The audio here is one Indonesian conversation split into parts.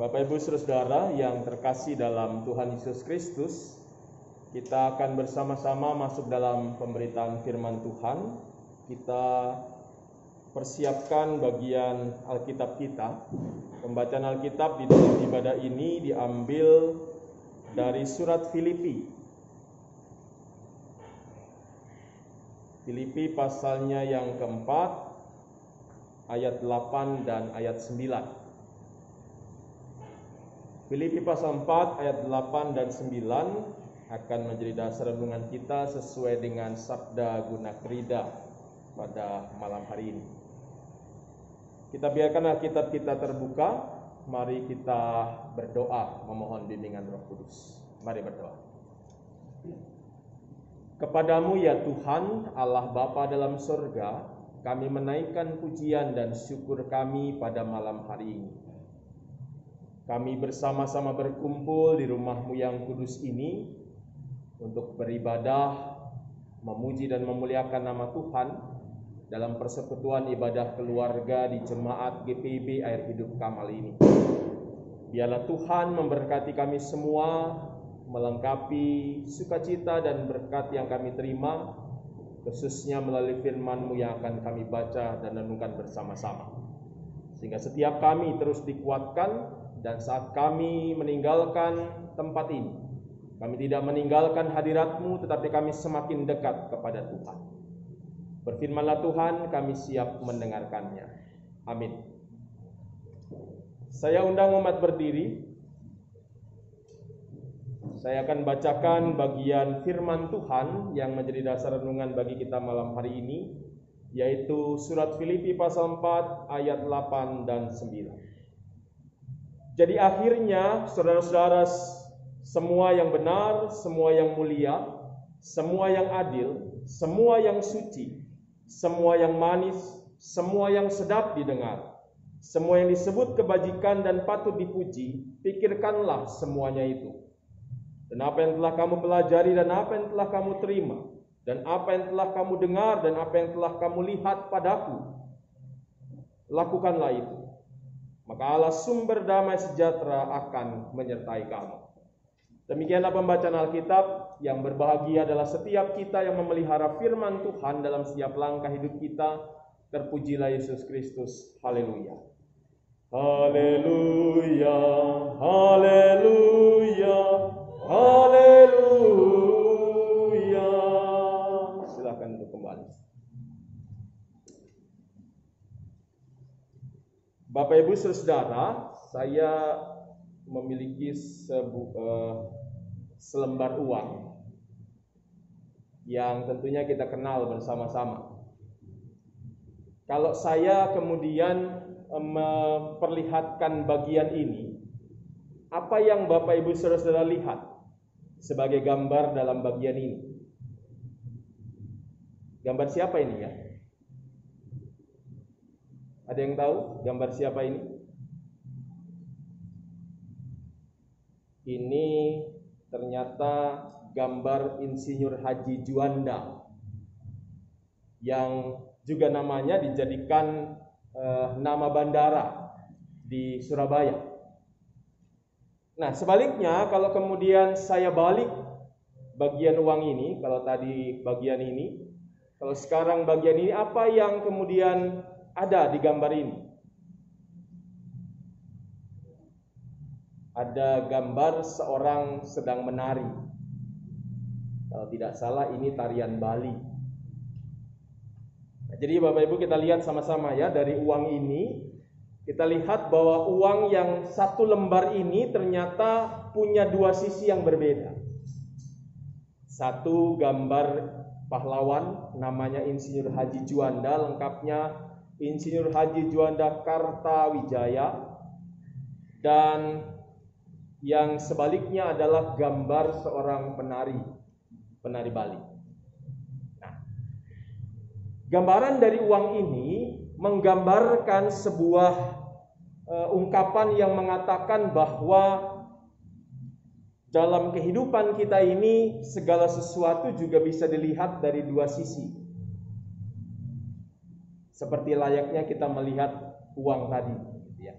Bapak Ibu Saudara yang terkasih dalam Tuhan Yesus Kristus, kita akan bersama-sama masuk dalam pemberitaan firman Tuhan. Kita persiapkan bagian Alkitab kita. Pembacaan Alkitab di dalam ibadah ini diambil dari surat Filipi. Filipi pasalnya yang keempat, ayat 8 dan ayat 9. Filipi pasal 4 ayat 8 dan 9 akan menjadi dasar renungan kita sesuai dengan sabda guna kerida pada malam hari ini. Kita biarkan Alkitab kita terbuka, mari kita berdoa memohon bimbingan Roh Kudus. Mari berdoa. Kepadamu ya Tuhan, Allah Bapa dalam surga, kami menaikkan pujian dan syukur kami pada malam hari ini. Kami bersama-sama berkumpul di rumah-Mu yang kudus ini untuk beribadah, memuji dan memuliakan nama Tuhan dalam persekutuan ibadah keluarga di jemaat GPIB Air Hidup Kamal ini. Biarlah Tuhan memberkati kami semua, melengkapi sukacita dan berkat yang kami terima, khususnya melalui firman-Mu yang akan kami baca dan renungkan bersama-sama. Sehingga setiap kami terus dikuatkan, dan saat kami meninggalkan tempat ini, kami tidak meninggalkan hadirat-Mu, tetapi kami semakin dekat kepada Tuhan. Berfirmanlah Tuhan, kami siap mendengarkannya. Amin. Saya undang umat berdiri. Saya akan bacakan bagian firman Tuhan yang menjadi dasar renungan bagi kita malam hari ini, yaitu surat Filipi pasal 4 ayat 8 dan 9. Jadi akhirnya saudara-saudara, semua yang benar, semua yang mulia, semua yang adil, semua yang suci, semua yang manis, semua yang sedap didengar, semua yang disebut kebajikan dan patut dipuji, pikirkanlah semuanya itu. Dan apa yang telah kamu pelajari dan apa yang telah kamu terima, dan apa yang telah kamu dengar dan apa yang telah kamu lihat padaku, lakukanlah itu. Maka Allah sumber damai sejahtera akan menyertai kamu. Demikianlah pembacaan Alkitab. Yang berbahagia adalah setiap kita yang memelihara firman Tuhan dalam setiap langkah hidup kita. Terpujilah Yesus Kristus. Haleluya. Haleluya. Haleluya. Haleluya. Silakan untuk kembali. Bapak Ibu Saudara, saya memiliki selembar uang yang tentunya kita kenal bersama-sama. Kalau saya kemudian memperlihatkan bagian ini, apa yang Bapak Ibu Saudara lihat sebagai gambar dalam bagian ini? Gambar siapa ini ya? Ada yang tahu gambar siapa ini? Ini ternyata gambar Insinyur Haji Juanda yang juga namanya dijadikan nama bandara di Surabaya. Nah, sebaliknya kalau kemudian saya balik bagian uang ini, kalau tadi bagian ini, kalau sekarang bagian ini, apa yang kemudian ada di gambar ini? Ada gambar seorang sedang menari. Kalau tidak salah ini tarian Bali. Nah, jadi Bapak Ibu kita lihat sama-sama ya, dari uang ini kita lihat bahwa uang yang satu lembar ini ternyata punya dua sisi yang berbeda. Satu gambar pahlawan namanya Insinyur Haji Juanda, lengkapnya Insinyur Haji Juanda Kartawijaya, dan yang sebaliknya adalah gambar seorang penari Bali. Nah, gambaran dari uang ini menggambarkan sebuah ungkapan yang mengatakan bahwa dalam kehidupan kita ini segala sesuatu juga bisa dilihat dari dua sisi. Seperti layaknya kita melihat uang tadi, ya.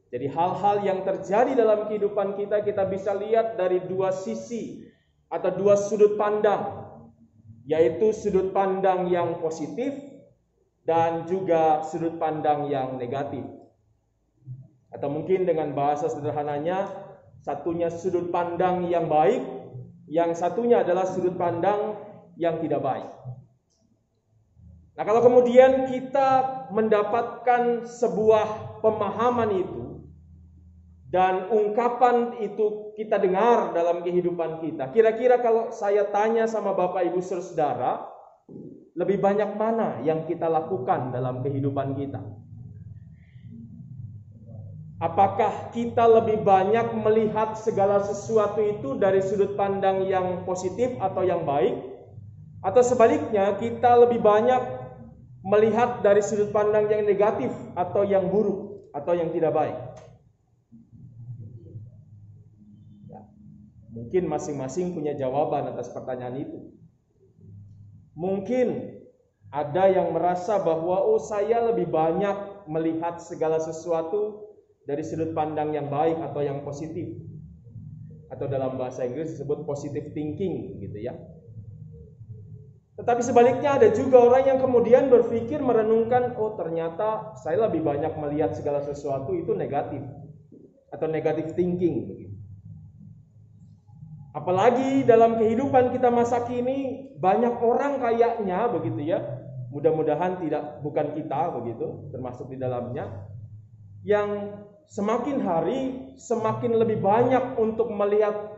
Jadi hal-hal yang terjadi dalam kehidupan kita, kita bisa lihat dari dua sisi atau dua sudut pandang, yaitu sudut pandang yang positif dan juga sudut pandang yang negatif. Atau mungkin dengan bahasa sederhananya, satunya sudut pandang yang baik, yang satunya adalah sudut pandang yang tidak baik. Nah, kalau kemudian kita mendapatkan sebuah pemahaman itu, dan ungkapan itu kita dengar dalam kehidupan kita, kira-kira kalau saya tanya sama Bapak Ibu Saudara, lebih banyak mana yang kita lakukan dalam kehidupan kita? Apakah kita lebih banyak melihat segala sesuatu itu dari sudut pandang yang positif atau yang baik? Atau sebaliknya, kita lebih banyak melihat dari sudut pandang yang negatif atau yang buruk atau yang tidak baik? Mungkin masing-masing punya jawaban atas pertanyaan itu. Mungkin ada yang merasa bahwa saya lebih banyak melihat segala sesuatu dari sudut pandang yang baik atau yang positif. Atau dalam bahasa Inggris disebut positive thinking gitu ya. Tetapi sebaliknya ada juga orang yang kemudian berpikir, merenungkan, ternyata saya lebih banyak melihat segala sesuatu itu negatif atau negative thinking begitu. Apalagi dalam kehidupan kita masa kini, banyak orang kayaknya begitu ya. Mudah-mudahan bukan kita begitu, termasuk di dalamnya, yang semakin hari semakin lebih banyak untuk melihat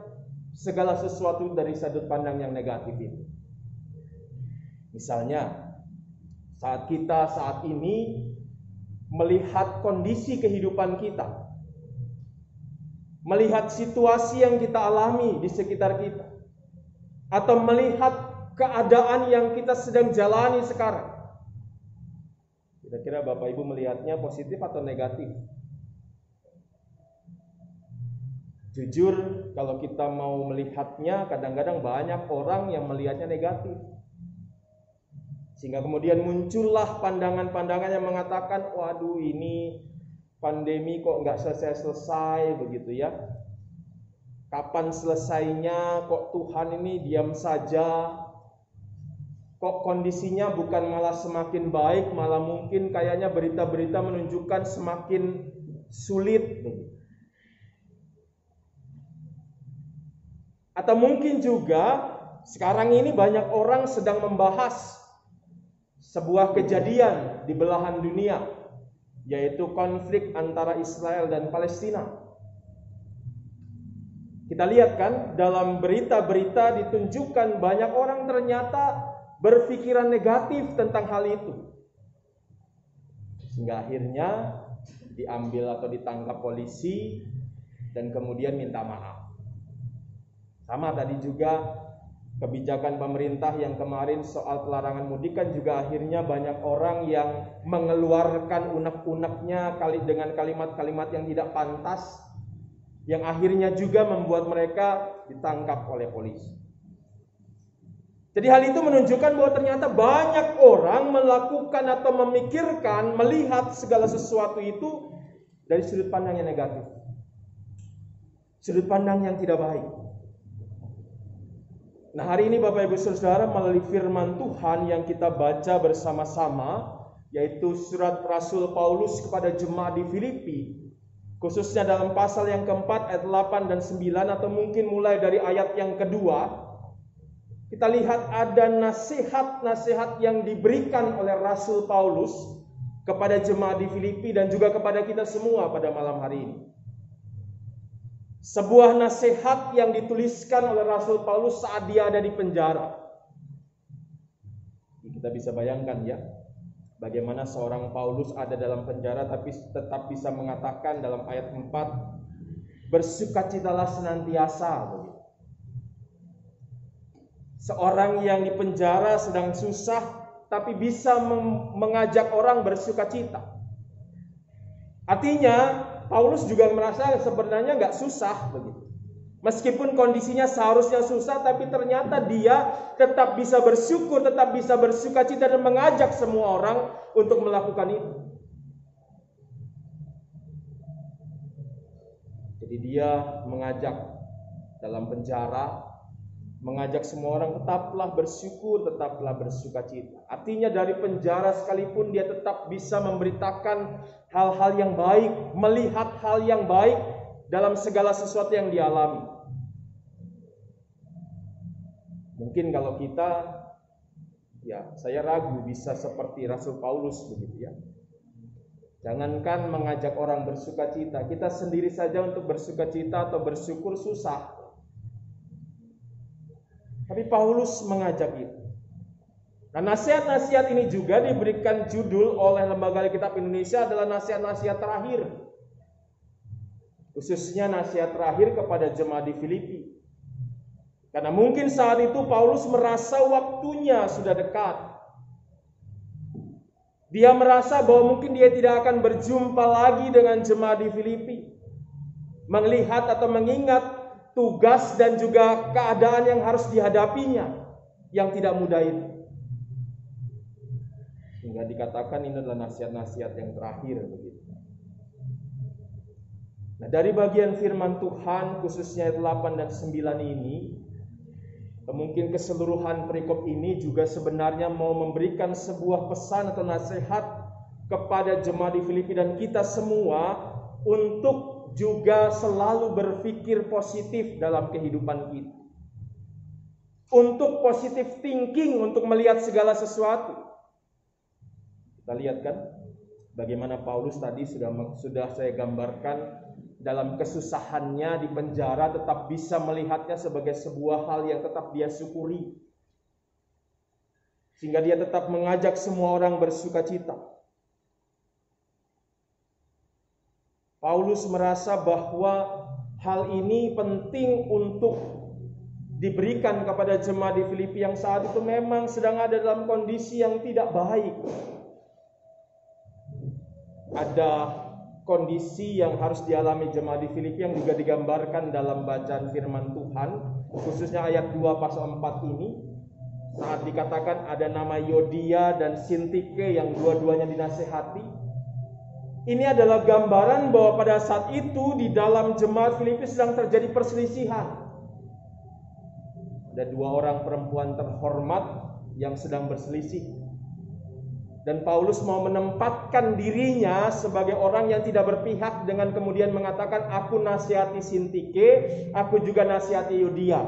segala sesuatu dari sudut pandang yang negatif itu. Misalnya, saat kita saat ini melihat kondisi kehidupan kita, melihat situasi yang kita alami di sekitar kita, atau melihat keadaan yang kita sedang jalani sekarang, kira-kira Bapak Ibu melihatnya positif atau negatif? Jujur, kalau kita mau melihatnya, kadang-kadang banyak orang yang melihatnya negatif. Sehingga kemudian muncullah pandangan-pandangan yang mengatakan, waduh ini pandemi kok nggak selesai-selesai begitu ya. Kapan selesainya? Kok Tuhan ini diam saja? Kok kondisinya bukan malah semakin baik, malah mungkin kayaknya berita-berita menunjukkan semakin sulit. Atau mungkin juga sekarang ini banyak orang sedang membahas sebuah kejadian di belahan dunia, yaitu konflik antara Israel dan Palestina. Kita lihat kan dalam berita-berita ditunjukkan banyak orang ternyata berpikiran negatif tentang hal itu. Sehingga akhirnya diambil atau ditangkap polisi dan kemudian minta maaf. Sama tadi juga kebijakan pemerintah yang kemarin soal pelarangan mudik kan juga akhirnya banyak orang yang mengeluarkan unek-uneknya dengan kalimat-kalimat yang tidak pantas, yang akhirnya juga membuat mereka ditangkap oleh polisi. Jadi hal itu menunjukkan bahwa ternyata banyak orang melakukan atau memikirkan, melihat segala sesuatu itu dari sudut pandang yang negatif, sudut pandang yang tidak baik. Nah, hari ini Bapak Ibu Saudara, melalui firman Tuhan yang kita baca bersama-sama, yaitu surat Rasul Paulus kepada jemaat di Filipi, khususnya dalam pasal yang keempat ayat 8 dan 9, atau mungkin mulai dari ayat yang kedua, kita lihat ada nasihat-nasihat yang diberikan oleh Rasul Paulus kepada jemaat di Filipi dan juga kepada kita semua pada malam hari ini. Sebuah nasihat yang dituliskan oleh Rasul Paulus saat dia ada di penjara. Kita bisa bayangkan ya, bagaimana seorang Paulus ada dalam penjara tapi tetap bisa mengatakan dalam ayat 4, bersukacitalah senantiasa. Seorang yang di penjara sedang susah tapi bisa mengajak orang bersukacita. Artinya Paulus juga merasa sebenarnya nggak susah begitu. Meskipun kondisinya seharusnya susah, tapi ternyata dia tetap bisa bersyukur, tetap bisa bersukacita dan mengajak semua orang untuk melakukan itu. Jadi dia mengajak dalam penjara, mengajak semua orang tetaplah bersyukur, tetaplah bersukacita. Artinya dari penjara sekalipun dia tetap bisa memberitakan hal-hal yang baik, melihat hal yang baik dalam segala sesuatu yang dialami. Mungkin kalau kita, ya saya ragu bisa seperti Rasul Paulus begitu ya. Jangankan mengajak orang bersukacita, kita sendiri saja untuk bersukacita atau bersyukur susah. Tapi Paulus mengajak itu. Nah, nasihat-nasihat ini juga diberikan judul oleh Lembaga Alkitab Indonesia adalah nasihat-nasihat terakhir. Khususnya nasihat terakhir kepada jemaat di Filipi. Karena mungkin saat itu Paulus merasa waktunya sudah dekat. Dia merasa bahwa mungkin dia tidak akan berjumpa lagi dengan jemaat di Filipi. Melihat atau mengingat tugas dan juga keadaan yang harus dihadapinya yang tidak mudah itu. Sehingga dikatakan ini adalah nasihat-nasihat yang terakhir begitu. Nah, dari bagian firman Tuhan khususnya ayat 8 dan 9 ini, mungkin keseluruhan perikop ini juga sebenarnya mau memberikan sebuah pesan atau nasihat kepada jemaat di Filipi dan kita semua untuk juga selalu berpikir positif dalam kehidupan kita. Untuk positive thinking, untuk melihat segala sesuatu. Kita lihat kan bagaimana Paulus tadi sudah saya gambarkan dalam kesusahannya di penjara tetap bisa melihatnya sebagai sebuah hal yang tetap dia syukuri. Sehingga dia tetap mengajak semua orang bersukacita. Paulus merasa bahwa hal ini penting untuk diberikan kepada jemaat di Filipi yang saat itu memang sedang ada dalam kondisi yang tidak baik. Ada kondisi yang harus dialami jemaat di Filipi yang juga digambarkan dalam bacaan firman Tuhan, khususnya ayat 2 pasal 4 ini, saat dikatakan ada nama Yodia dan Sintike yang dua-duanya dinasehati. Ini adalah gambaran bahwa pada saat itu di dalam jemaat Filipi sedang terjadi perselisihan. Ada dua orang perempuan terhormat yang sedang berselisih. Dan Paulus mau menempatkan dirinya sebagai orang yang tidak berpihak dengan kemudian mengatakan aku nasihati Sintike, aku juga nasihati Yodia.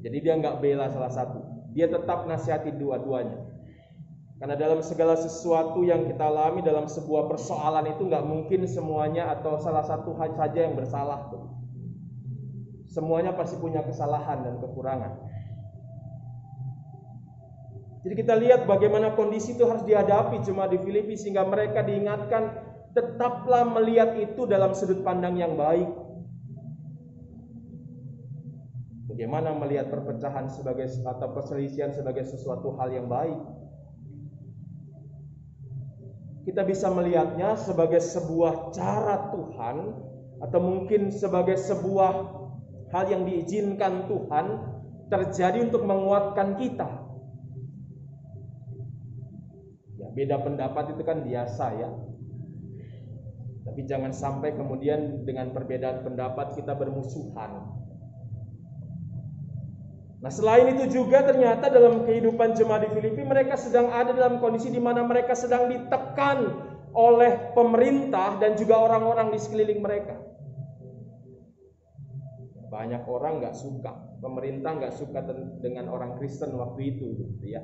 Jadi dia nggak bela salah satu, dia tetap nasihati dua-duanya. Karena dalam segala sesuatu yang kita alami dalam sebuah persoalan itu nggak mungkin semuanya atau salah satu saja yang bersalah. Semuanya pasti punya kesalahan dan kekurangan. Jadi kita lihat bagaimana kondisi itu harus dihadapi jemaat di Filipi sehingga mereka diingatkan tetaplah melihat itu dalam sudut pandang yang baik. Bagaimana melihat perpecahan sebagai atau perselisihan sebagai sesuatu hal yang baik. Kita bisa melihatnya sebagai sebuah cara Tuhan atau mungkin sebagai sebuah hal yang diizinkan Tuhan terjadi untuk menguatkan kita. Ya, beda pendapat itu kan biasa ya. Tapi jangan sampai kemudian dengan perbedaan pendapat kita bermusuhan. Nah, selain itu juga ternyata dalam kehidupan jemaat di Filipi mereka sedang ada dalam kondisi di mana mereka sedang ditekan oleh pemerintah dan juga orang-orang di sekeliling mereka. Banyak orang nggak suka, pemerintah nggak suka dengan orang Kristen waktu itu, gitu ya.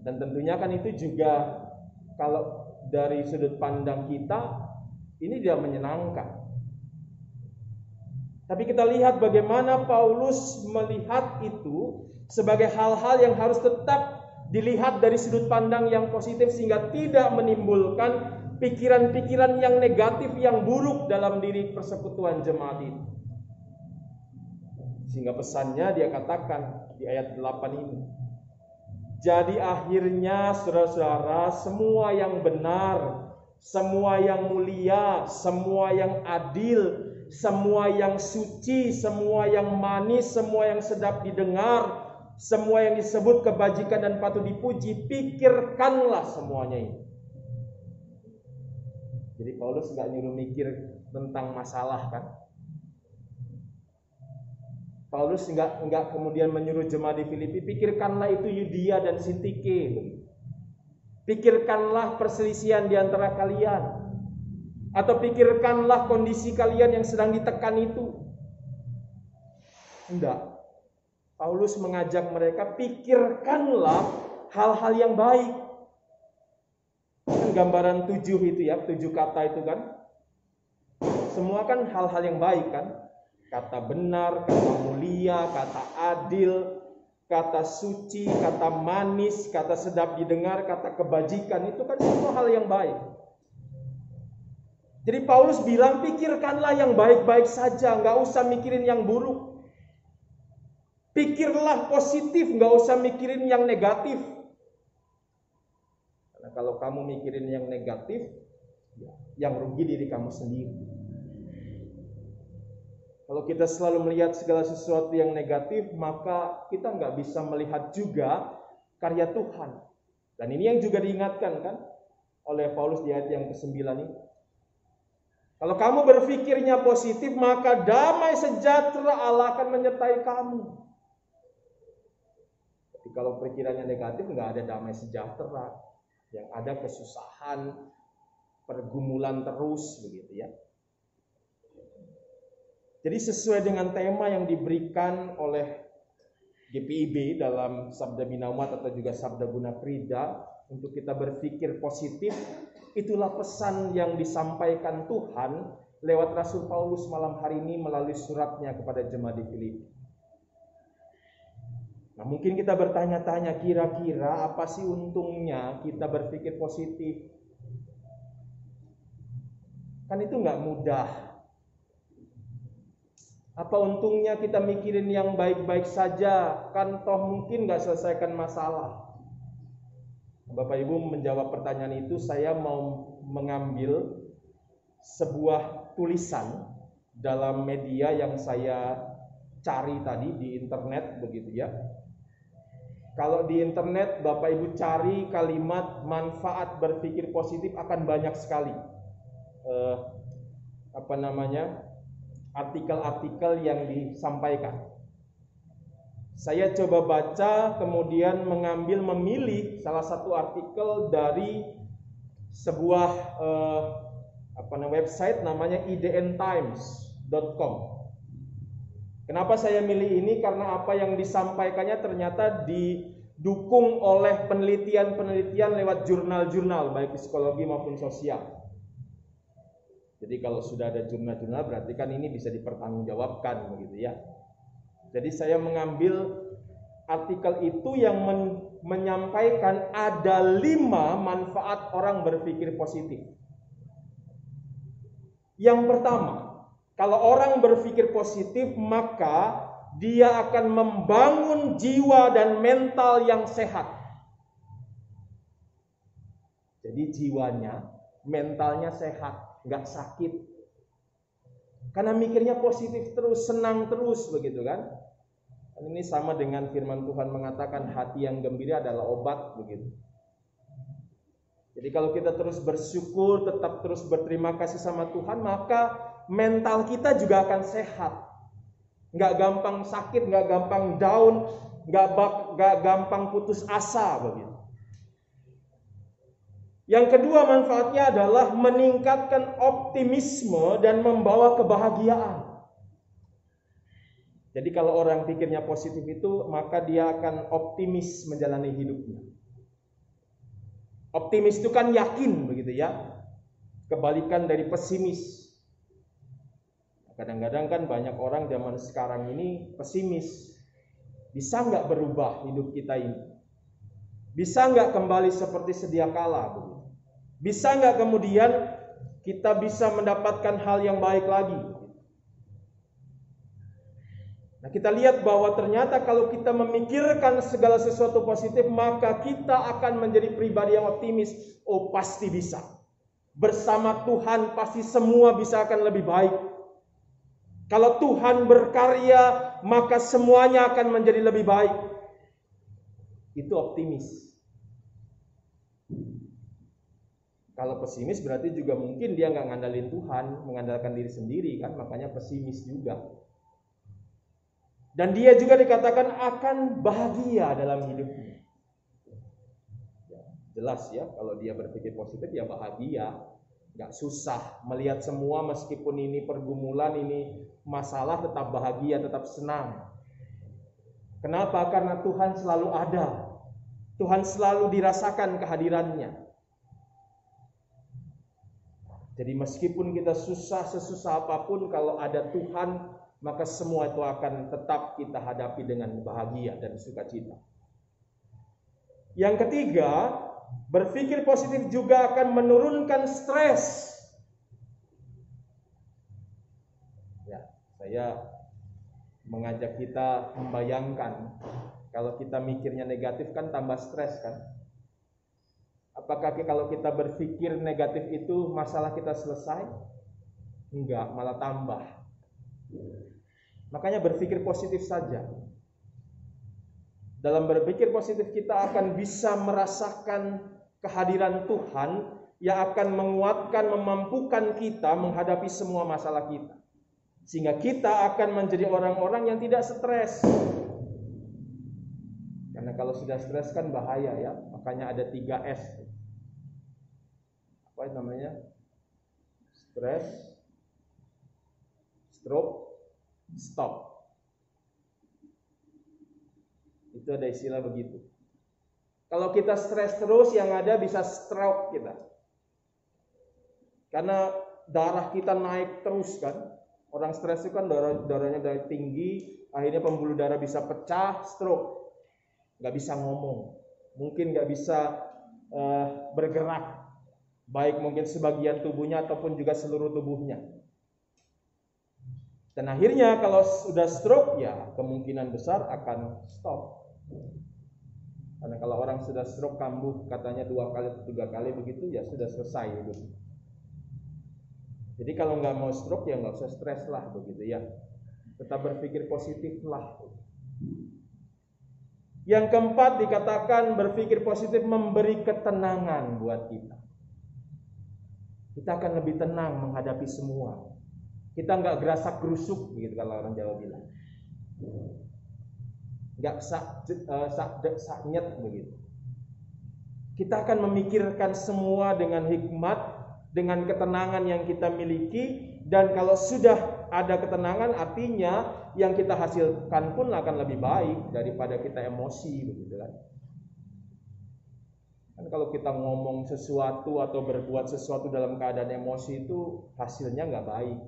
Dan tentunya kan itu juga kalau dari sudut pandang kita ini tidak menyenangkan. Tapi kita lihat bagaimana Paulus melihat itu sebagai hal-hal yang harus tetap dilihat dari sudut pandang yang positif sehingga tidak menimbulkan pikiran-pikiran yang negatif, yang buruk dalam diri persekutuan jemaat itu. Sehingga pesannya dia katakan di ayat 8 ini. Jadi akhirnya saudara-saudara, semua yang benar, semua yang mulia, semua yang adil, semua yang suci, semua yang manis, semua yang sedap didengar, semua yang disebut kebajikan dan patut dipuji, pikirkanlah semuanya ini. Jadi Paulus nggak nyuruh mikir tentang masalah kan. Paulus enggak kemudian menyuruh jemaat di Filipi, pikirkanlah itu Yudia dan Sintike. Pikirkanlah perselisihan di antara kalian. Atau pikirkanlah kondisi kalian yang sedang ditekan itu. Enggak. Paulus mengajak mereka, pikirkanlah hal-hal yang baik. Kan gambaran 7 itu ya, 7 kata itu kan. Semua kan hal-hal yang baik kan. Kata benar, kata mulia, kata adil, kata suci, kata manis, kata sedap didengar, kata kebajikan, itu kan semua hal yang baik. Jadi Paulus bilang, pikirkanlah yang baik-baik saja, nggak usah mikirin yang buruk. Pikirlah positif, nggak usah mikirin yang negatif. Karena kalau kamu mikirin yang negatif, yang rugi diri kamu sendiri. Kalau kita selalu melihat segala sesuatu yang negatif, maka kita nggak bisa melihat juga karya Tuhan. Dan ini yang juga diingatkan kan oleh Paulus di ayat yang ke-9 ini. Kalau kamu berpikirnya positif, maka damai sejahtera Allah akan menyertai kamu. Tapi kalau pikirannya negatif, nggak ada damai sejahtera. Yang ada kesusahan, pergumulan terus begitu ya. Jadi sesuai dengan tema yang diberikan oleh GPIB dalam Sabda Bina Umat atau juga Sabda Guna Prida untuk kita berpikir positif, itulah pesan yang disampaikan Tuhan lewat Rasul Paulus malam hari ini melalui suratnya kepada jemaat di Filipi. Nah, mungkin kita bertanya-tanya, kira-kira apa sih untungnya kita berpikir positif? Kan itu nggak mudah. Apa untungnya kita mikirin yang baik-baik saja? Kan toh mungkin gak selesaikan masalah. Bapak Ibu menjawab pertanyaan itu, saya mau mengambil sebuah tulisan dalam media yang saya cari tadi di internet begitu ya. Kalau di internet Bapak Ibu cari kalimat manfaat berpikir positif akan banyak sekali. Artikel-artikel yang disampaikan. Saya coba baca, kemudian memilih salah satu artikel dari sebuah website namanya idntimes.com. Kenapa saya milih ini? Karena apa yang disampaikannya ternyata didukung oleh penelitian-penelitian lewat jurnal-jurnal baik psikologi maupun sosial. Jadi kalau sudah ada jurnal-jurnal berarti kan ini bisa dipertanggungjawabkan begitu ya. Jadi saya mengambil artikel itu yang menyampaikan ada 5 manfaat orang berpikir positif. Yang pertama, kalau orang berpikir positif maka dia akan membangun jiwa dan mental yang sehat. Jadi jiwanya, mentalnya sehat. Nggak sakit, karena mikirnya positif terus, senang terus begitu kan. Ini sama dengan firman Tuhan mengatakan hati yang gembira adalah obat begitu. Jadi kalau kita terus bersyukur, tetap terus berterima kasih sama Tuhan, maka mental kita juga akan sehat. Nggak gampang sakit, nggak gampang down, nggak gampang putus asa begitu. Yang kedua manfaatnya adalah meningkatkan optimisme dan membawa kebahagiaan. Jadi kalau orang pikirnya positif itu, maka dia akan optimis menjalani hidupnya. Optimis itu kan yakin begitu ya. Kebalikan dari pesimis. Kadang-kadang kan banyak orang zaman sekarang ini pesimis. Bisa nggak berubah hidup kita ini? Bisa nggak kembali seperti sedia kala begitu? Bisa nggak kemudian kita bisa mendapatkan hal yang baik lagi? Nah, kita lihat bahwa ternyata kalau kita memikirkan segala sesuatu positif, maka kita akan menjadi pribadi yang optimis. Oh, pasti bisa. Bersama Tuhan pasti semua bisa akan lebih baik. Kalau Tuhan berkarya, maka semuanya akan menjadi lebih baik. Itu optimis. Kalau pesimis berarti juga mungkin dia nggak ngandalin Tuhan, mengandalkan diri sendiri kan, makanya pesimis juga. Dan dia juga dikatakan akan bahagia dalam hidupnya. Ya, jelas ya, kalau dia berpikir positif ya bahagia, nggak susah melihat semua meskipun ini pergumulan, ini masalah, tetap bahagia, tetap senang. Kenapa? Karena Tuhan selalu ada. Tuhan selalu dirasakan kehadirannya. Jadi meskipun kita susah, sesusah apapun, kalau ada Tuhan, maka semua itu akan tetap kita hadapi dengan bahagia dan sukacita. Yang ketiga, berpikir positif juga akan menurunkan stres. Ya, saya mengajak kita membayangkan, kalau kita mikirnya negatif kan tambah stres kan? Apakah kalau kita berpikir negatif itu masalah kita selesai? Enggak, malah tambah. Makanya berpikir positif saja. Dalam berpikir positif kita akan bisa merasakan kehadiran Tuhan yang akan menguatkan, memampukan kita menghadapi semua masalah kita. Sehingga kita akan menjadi orang-orang yang tidak stres. Karena kalau sudah stres kan bahaya ya. Makanya ada 3S. Apa namanya? Stres, stroke, stop. Itu ada istilah begitu. Kalau kita stres terus, yang ada bisa stroke kita. Karena darah kita naik terus kan. Orang stres itu kan darahnya dari tinggi, akhirnya pembuluh darah bisa pecah, stroke. Gak bisa ngomong, mungkin gak bisa bergerak, baik mungkin sebagian tubuhnya ataupun juga seluruh tubuhnya. Dan akhirnya kalau sudah stroke ya kemungkinan besar akan stop. Karena kalau orang sudah stroke kambuh katanya 2 kali atau 3 kali begitu ya sudah selesai hidup. Jadi kalau nggak mau stroke ya nggak usah stres lah begitu ya. Tetap berpikir positif lah. Yang keempat dikatakan berpikir positif memberi ketenangan buat kita. Kita akan lebih tenang menghadapi semua. Kita nggak gerasak gerusuk begitu kalau orang Jawa bilang. Nggak saknyet begitu. Kita akan memikirkan semua dengan hikmat, dengan ketenangan yang kita miliki, dan kalau sudah ada ketenangan artinya yang kita hasilkan pun akan lebih baik daripada kita emosi begitu kan. Kan kalau kita ngomong sesuatu atau berbuat sesuatu dalam keadaan emosi itu hasilnya nggak baik.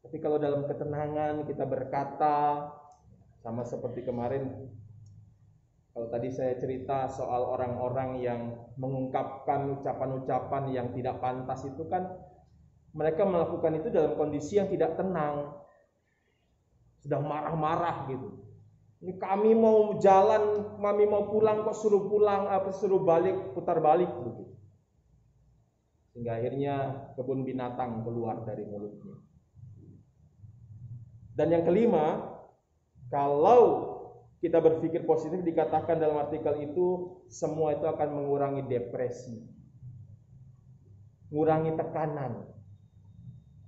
Tapi kalau dalam ketenangan kita berkata, sama seperti kemarin, kalau tadi saya cerita soal orang-orang yang mengungkapkan ucapan-ucapan yang tidak pantas itu kan, mereka melakukan itu dalam kondisi yang tidak tenang, sedang marah-marah gitu. Ini kami mau jalan, kami mau pulang kok suruh pulang, suruh balik, putar balik gitu. Sehingga akhirnya kebun binatang keluar dari mulutnya. Dan yang kelima, kalau kita berpikir positif dikatakan dalam artikel itu semua itu akan mengurangi depresi, mengurangi tekanan.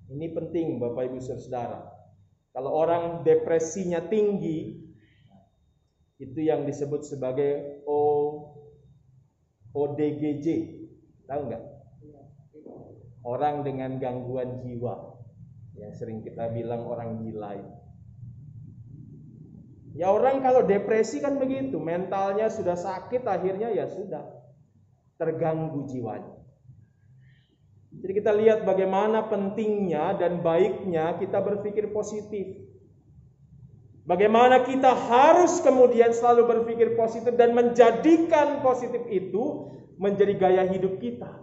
Ini penting Bapak Ibu Saudara. Kalau orang depresinya tinggi, itu yang disebut sebagai ODGJ, tahu nggak? Orang dengan gangguan jiwa, yang sering kita bilang orang gila itu. Ya orang kalau depresi kan begitu, mentalnya sudah sakit akhirnya ya sudah terganggu jiwanya. Jadi kita lihat bagaimana pentingnya dan baiknya kita berpikir positif. Bagaimana kita harus kemudian selalu berpikir positif dan menjadikan positif itu menjadi gaya hidup kita.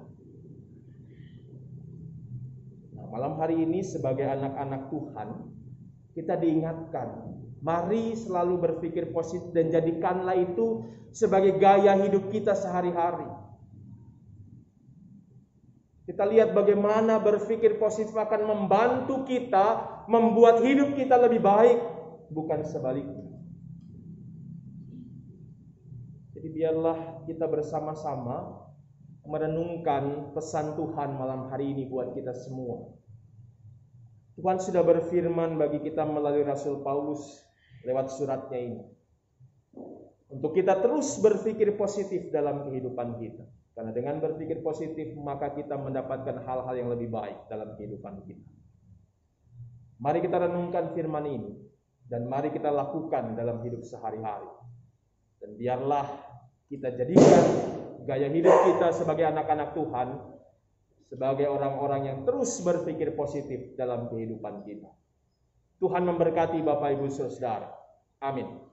Nah, malam hari ini sebagai anak-anak Tuhan, kita diingatkan, mari selalu berpikir positif dan jadikanlah itu sebagai gaya hidup kita sehari-hari. Kita lihat bagaimana berpikir positif akan membantu kita membuat hidup kita lebih baik, bukan sebaliknya. Jadi biarlah kita bersama-sama merenungkan pesan Tuhan malam hari ini buat kita semua. Tuhan sudah berfirman bagi kita melalui Rasul Paulus lewat suratnya ini, untuk kita terus berpikir positif dalam kehidupan kita. Karena dengan berpikir positif maka kita mendapatkan hal-hal yang lebih baik dalam kehidupan kita. Mari kita renungkan firman ini dan mari kita lakukan dalam hidup sehari-hari. Dan biarlah kita jadikan gaya hidup kita sebagai anak-anak Tuhan sebagai orang-orang yang terus berpikir positif dalam kehidupan kita. Tuhan memberkati Bapak Ibu Saudara. Amin.